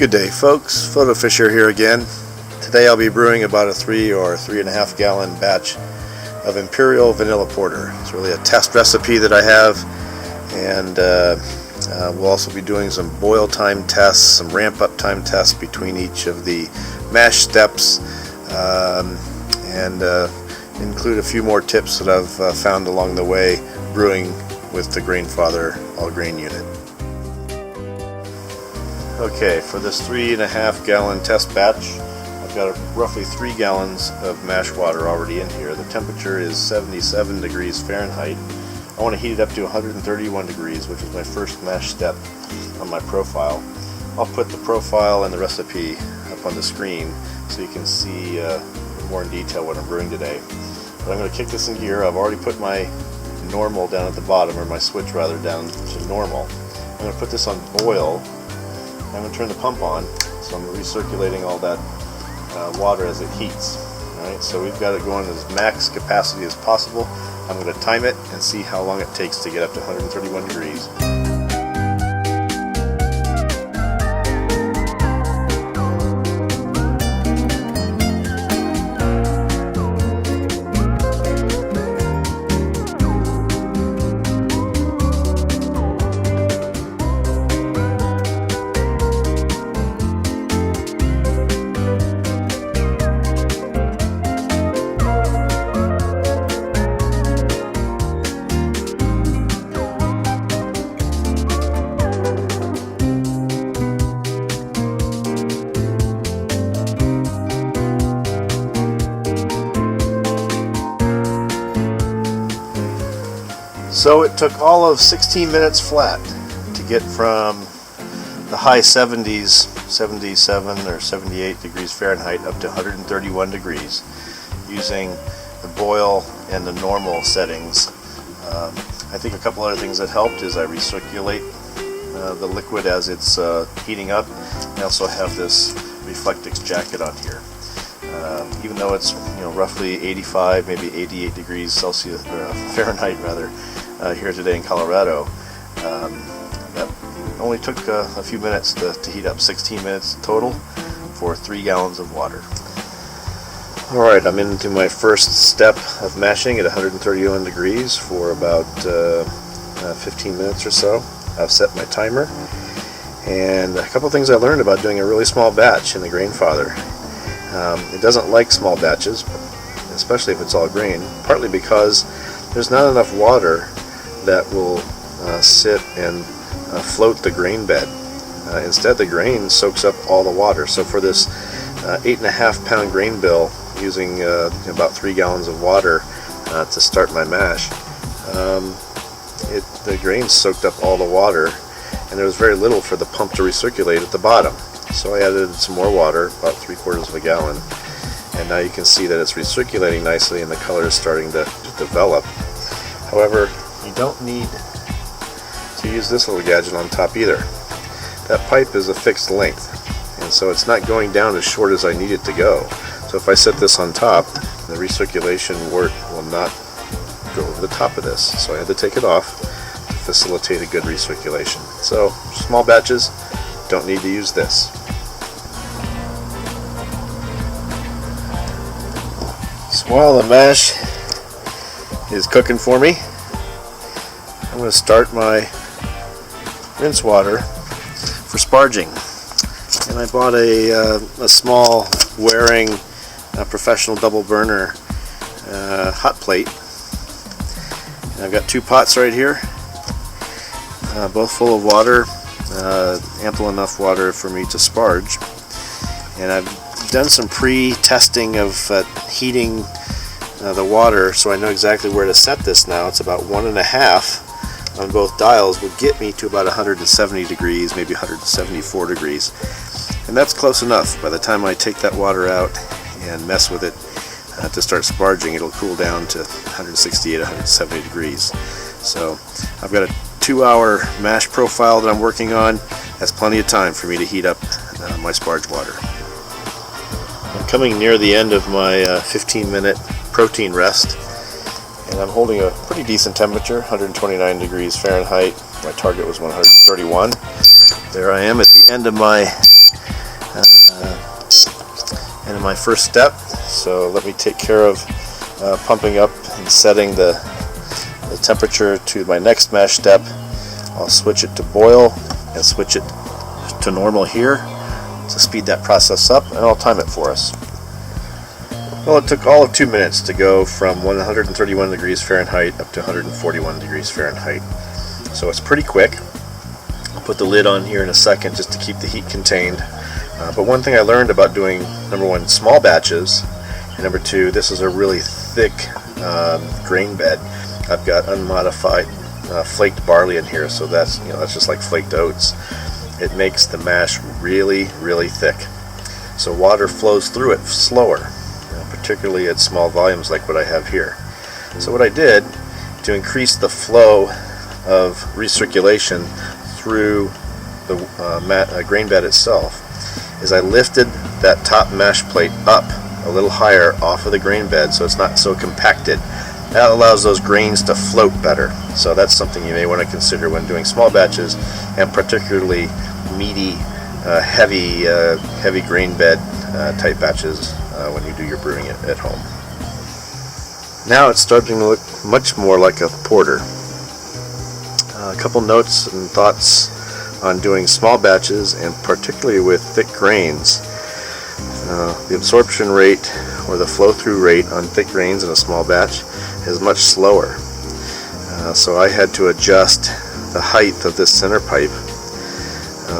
Good day, folks. Photo Fisher here again. Today I'll be brewing about a 3 or 3.5 gallon batch of Imperial Vanilla Porter. It's really a test recipe that I have, and we'll also be doing some boil time tests, some ramp up time tests between each of the mash steps, and include a few more tips that I've found along the way brewing with the Grainfather all grain unit. Okay, for this 3.5 gallon test batch, I've got roughly 3 gallons of mash water already in here. The temperature is 77 degrees Fahrenheit. I want to heat it up to 131 degrees, which is my first mash step on my profile. I'll put the profile and the recipe up on the screen so you can see more in detail what I'm brewing today. But I'm going to kick this in gear. I've already put my normal down at the bottom, or my switch rather, down to normal. I'm going to put this on boil. I'm going to turn the pump on, so I'm recirculating all that water as it heats. Alright, so we've got it going as max capacity as possible. I'm going to time it and see how long it takes to get up to 131 degrees. So it took all of 16 minutes flat to get from the high 70s, 77 or 78 degrees Fahrenheit, up to 131 degrees using the boil and the normal settings. I think a couple other things that helped is I recirculate the liquid as it's heating up. I also have this Reflectix jacket on here. Even though it's roughly 85, maybe 88 degrees Celsius, Fahrenheit rather, here today in Colorado, that only took a few minutes to heat up. 16 minutes total for 3 gallons of water. Alright, I'm into my first step of mashing at 131 degrees for about 15 minutes or so. I've set my timer, and a couple things I learned about doing a really small batch in the Grainfather. It doesn't like small batches, especially if it's all grain, partly because there's not enough water that will sit and float the grain bed. Instead, the grain soaks up all the water. So for this 8.5 pound grain bill, using about 3 gallons of water to start my mash, the grain soaked up all the water, and there was very little for the pump to recirculate at the bottom. So I added some more water, about 3/4 of a gallon, and now you can see that it's recirculating nicely and the color is starting to develop. However, you don't need to use this little gadget on top either. That pipe is a fixed length, and so it's not going down as short as I need it to go. So if I set this on top, the recirculation wort will not go over the top of this. So I had to take it off to facilitate a good recirculation. So small batches, don't need to use this. So while the mash is cooking for me, I'm going to start my rinse water for sparging. And I bought a small Waring professional double burner hot plate. And I've got 2 pots right here, both full of water, ample enough water for me to sparge. And I've done some pre-testing of heating the water, so I know exactly where to set this now. It's about 1.5 on both dials, would get me to about 170 degrees, maybe 174 degrees. And that's close enough. By the time I take that water out and mess with it to start sparging, it'll cool down to 168, 170 degrees. So I've got a 2-hour mash profile that I'm working on. That's plenty of time for me to heat up my sparge water. I'm coming near the end of my 15-minute protein rest, and I'm holding a pretty decent temperature, 129 degrees Fahrenheit. My target was 131. There I am at the end of my And my first step, so let me take care of pumping up and setting the temperature to my next mash step. I'll switch it to boil and switch it to normal here to speed that process up, and I'll time it for us. Well, it took all of 2 minutes to go from 131 degrees Fahrenheit up to 141 degrees Fahrenheit. So it's pretty quick. I'll put the lid on here in a second just to keep the heat contained. But one thing I learned about doing, number one, small batches, and number two, this is a really thick grain bed. I've got unmodified flaked barley in here, so that's just like flaked oats. It makes the mash really, really thick. So water flows through it slower, particularly at small volumes like what I have here. So what I did to increase the flow of recirculation through the grain bed itself is I lifted that top mash plate up a little higher off of the grain bed so it's not so compacted. That allows those grains to float better. So that's something you may want to consider when doing small batches, and particularly meaty, heavy grain bed type batches when you do your brewing at home. Now it's starting to look much more like a porter. A couple notes and thoughts on doing small batches, and particularly with thick grains. The absorption rate or the flow-through rate on thick grains in a small batch is much slower. So I had to adjust the height of this center pipe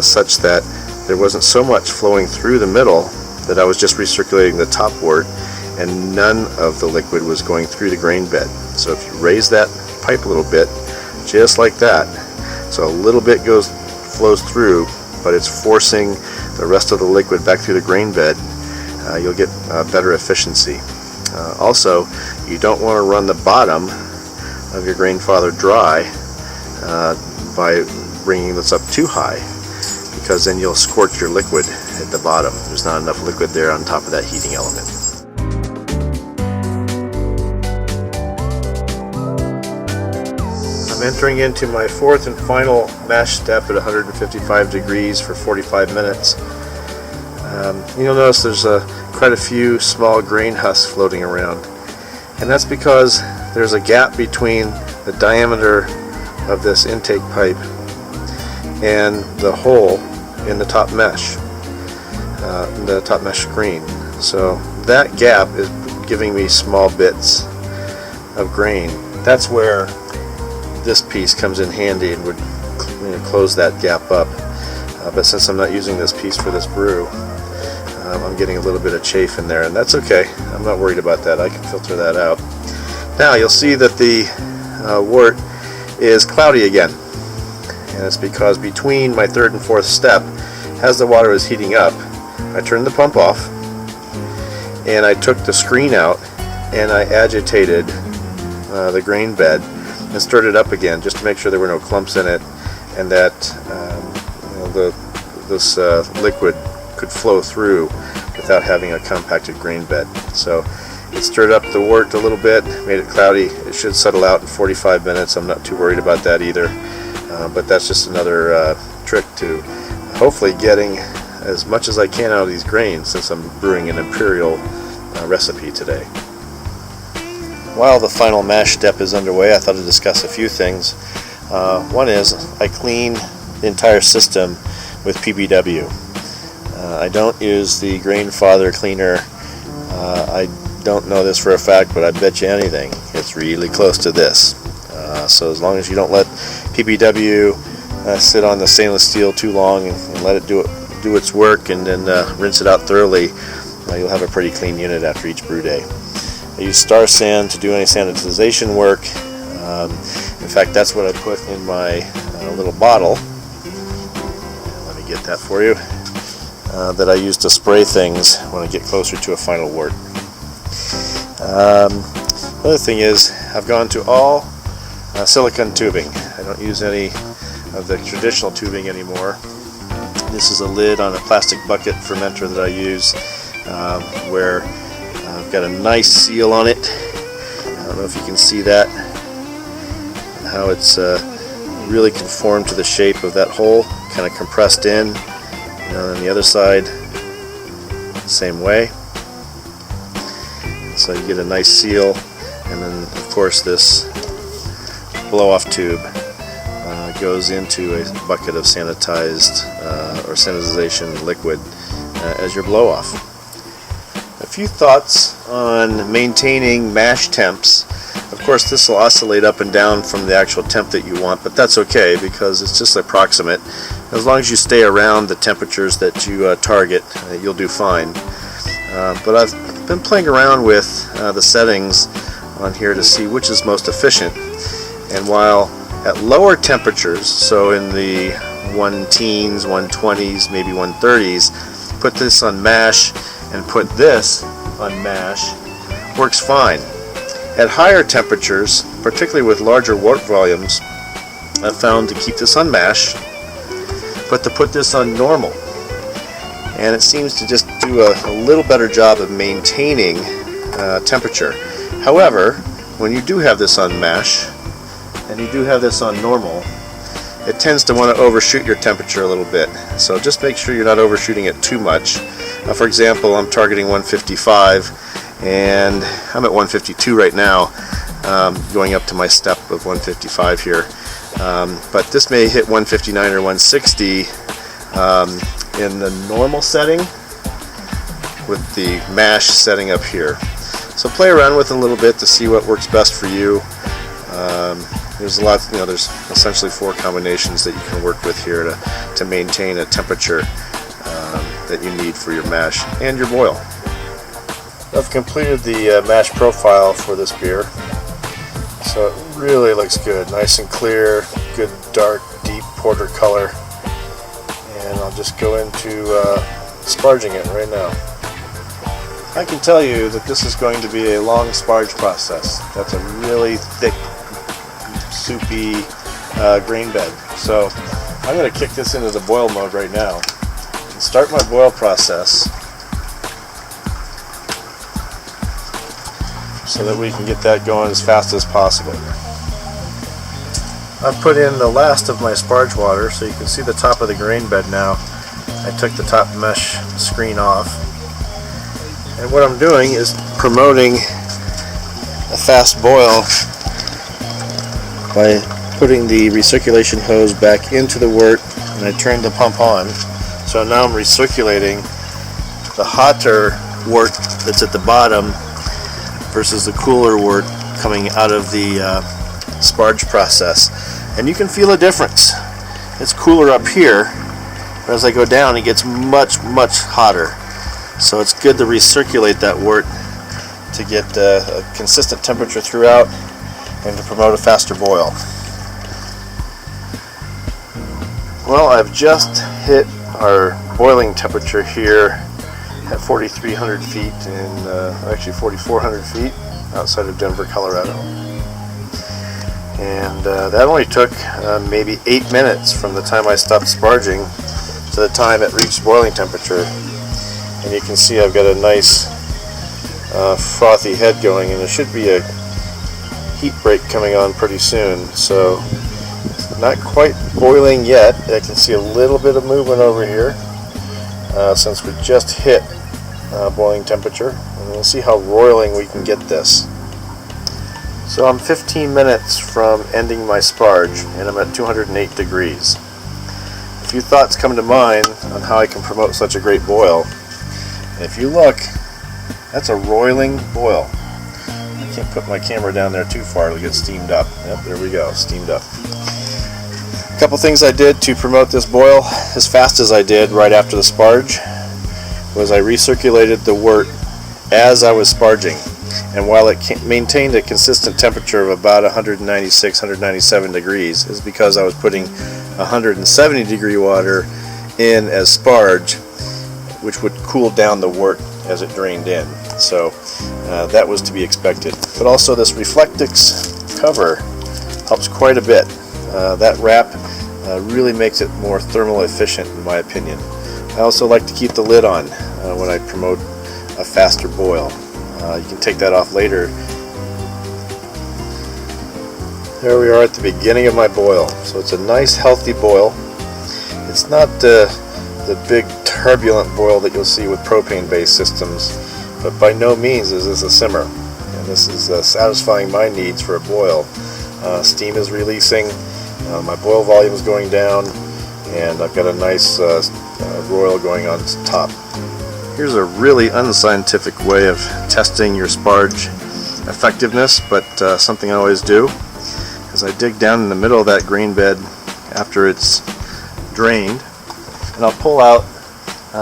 such that there wasn't so much flowing through the middle that I was just recirculating the top wort, and none of the liquid was going through the grain bed. So if you raise that pipe a little bit, just like that, so a little bit flows through, but it's forcing the rest of the liquid back through the grain bed, you'll get better efficiency. Also, you don't want to run the bottom of your Grainfather dry by bringing this up too high, because then you'll scorch your liquid at the bottom. There's not enough liquid there on top of that heating element. I'm entering into my fourth and final mash step at 155 degrees for 45 minutes. You'll notice there's quite a few small grain husks floating around, and that's because there's a gap between the diameter of this intake pipe and the hole in the top mesh screen. So that gap is giving me small bits of grain. That's where this piece comes in handy and would close that gap up. But since I'm not using this piece for this brew, I'm getting a little bit of chafe in there, and that's okay. I'm not worried about that. I can filter that out. Now you'll see that the wort is cloudy again, and it's because between my third and fourth step, as the water was heating up, I turned the pump off and I took the screen out and I agitated the grain bed and stirred it up again just to make sure there were no clumps in it, and that this liquid could flow through without having a compacted grain bed. So it stirred up the wort a little bit, made it cloudy. It should settle out in 45 minutes. I'm not too worried about that either. But that's just another trick to hopefully getting as much as I can out of these grains, since I'm brewing an imperial recipe today. While the final mash step is underway, I thought to discuss a few things. One is I clean the entire system with PBW. I don't use the Grainfather cleaner. I don't know this for a fact, but I bet you anything it's really close to this. So as long as you don't let PBW sit on the stainless steel too long and let it do its work, and then rinse it out thoroughly, you'll have a pretty clean unit after each brew day. I use Star Sand to do any sanitization work. In fact, that's what I put in my little bottle. Let me get that for you. That I use to spray things when I get closer to a final wort. The other thing is, I've gone to all silicone tubing. I don't use any of the traditional tubing anymore. This is a lid on a plastic bucket fermenter that I use, where I've got a nice seal on it. I don't know if you can see that, and how it's really conformed to the shape of that hole, kind of compressed in. And then the other side, same way. So you get a nice seal, and then of course this blow-off tube goes into a bucket of sanitized or sanitization liquid as your blow-off. A few thoughts on maintaining mash temps. Of course, this will oscillate up and down from the actual temp that you want, but that's okay because it's just approximate. As long as you stay around the temperatures that you target, you'll do fine. But I've been playing around with the settings on here to see which is most efficient. And while at lower temperatures, so in the 1-teens, 120s, maybe 130s, put this on mash and put this on mash, works fine. At higher temperatures, particularly with larger wort volumes, I've found to keep this on mash, but to put this on normal. And it seems to just do a little better job of maintaining temperature. However, when you do have this on mash, and you do have this on normal, it tends to want to overshoot your temperature a little bit. So just make sure you're not overshooting it too much. For example, I'm targeting 155, and I'm at 152 right now, going up to my step of 155 here. But this may hit 159 or 160 in the normal setting with the mash setting up here. So play around with it a little bit to see what works best for you. There's a lot, there's essentially 4 combinations that you can work with here to maintain a temperature that you need for your mash and your boil. I've completed the mash profile for this beer, so it really looks good, nice and clear, good dark, deep porter color, and I'll just go into sparging it right now. I can tell you that this is going to be a long sparge process. That's a really thick, soupy grain bed. So I'm going to kick this into the boil mode right now and start my boil process so that we can get that going as fast as possible. I've put in the last of my sparge water, so you can see the top of the grain bed now. I took the top mesh screen off, and what I'm doing is promoting a fast boil by putting the recirculation hose back into the wort, and I turned the pump on. So now I'm recirculating the hotter wort that's at the bottom versus the cooler wort coming out of the sparge process. And you can feel a difference. It's cooler up here, but as I go down it gets much hotter. So it's good to recirculate that wort to get a consistent temperature throughout and to promote a faster boil. Well, I've just hit our boiling temperature here at 4,300 feet and actually 4,400 feet outside of Denver, Colorado. And that only took maybe 8 minutes from the time I stopped sparging to the time it reached boiling temperature. And you can see I've got a nice frothy head going, and there should be a heat break coming on pretty soon. So it's not quite boiling yet. I can see a little bit of movement over here since we just hit boiling temperature, and we'll see how roiling we can get this. So I'm 15 minutes from ending my sparge, and I'm at 208 degrees. A few thoughts come to mind on how I can promote such a great boil. And if you look, that's a roiling boil. I can't put my camera down there too far, it'll get steamed up. Yep, there we go, steamed up. A couple things I did to promote this boil as fast as I did right after the sparge was I recirculated the wort as I was sparging. And while it maintained a consistent temperature of about 196, 197 degrees, is because I was putting 170 degree water in as sparge, which would cool down the wort as it drained in. So that was to be expected. But also this Reflectix cover helps quite a bit. That wrap really makes it more thermal efficient in my opinion. I also like to keep the lid on when I promote a faster boil. You can take that off later. There we are at the beginning of my boil. So it's a nice healthy boil. It's not the big turbulent boil that you'll see with propane-based systems, but by no means is this a simmer. And this is satisfying my needs for a boil. Steam is releasing, my boil volume is going down, and I've got a nice roil going on top. Here's a really unscientific way of testing your sparge effectiveness, but something I always do is I dig down in the middle of that grain bed after it's drained, and I'll pull out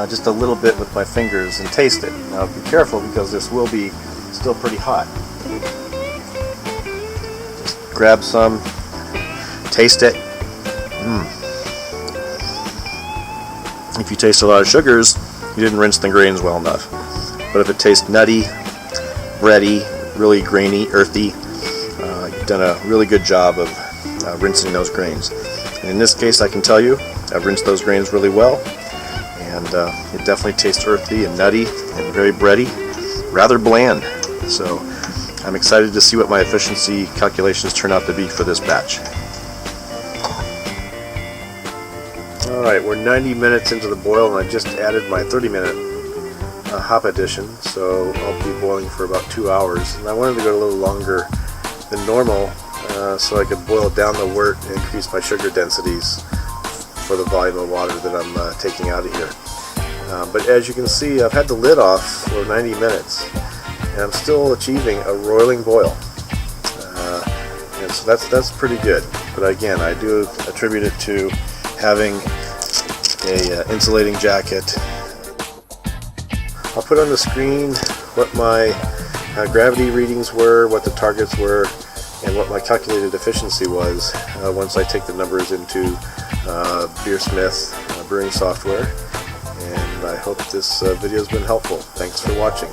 just a little bit with my fingers and taste it. Now be careful, because this will be still pretty hot. Just grab some, taste it. If you taste a lot of sugars, you didn't rinse the grains well enough. But if it tastes nutty, bready, really grainy, earthy, you've done a really good job of rinsing those grains. And in this case, I can tell you, I've rinsed those grains really well, and it definitely tastes earthy and nutty and very bready, rather bland. So I'm excited to see what my efficiency calculations turn out to be for this batch. Alright, we're 90 minutes into the boil, and I just added my 30-minute hop addition, so I'll be boiling for about 2 hours. And I wanted to go a little longer than normal so I could boil down the wort and increase my sugar densities for the volume of water that I'm taking out of here. But as you can see, I've had the lid off for 90 minutes, and I'm still achieving a roiling boil. And so that's pretty good. But again, I do attribute it to having a insulating jacket. I'll put on the screen what my gravity readings were, what the targets were, and what my calculated efficiency was once I take the numbers into Beersmith brewing software. And I hope this video has been helpful. Thanks for watching.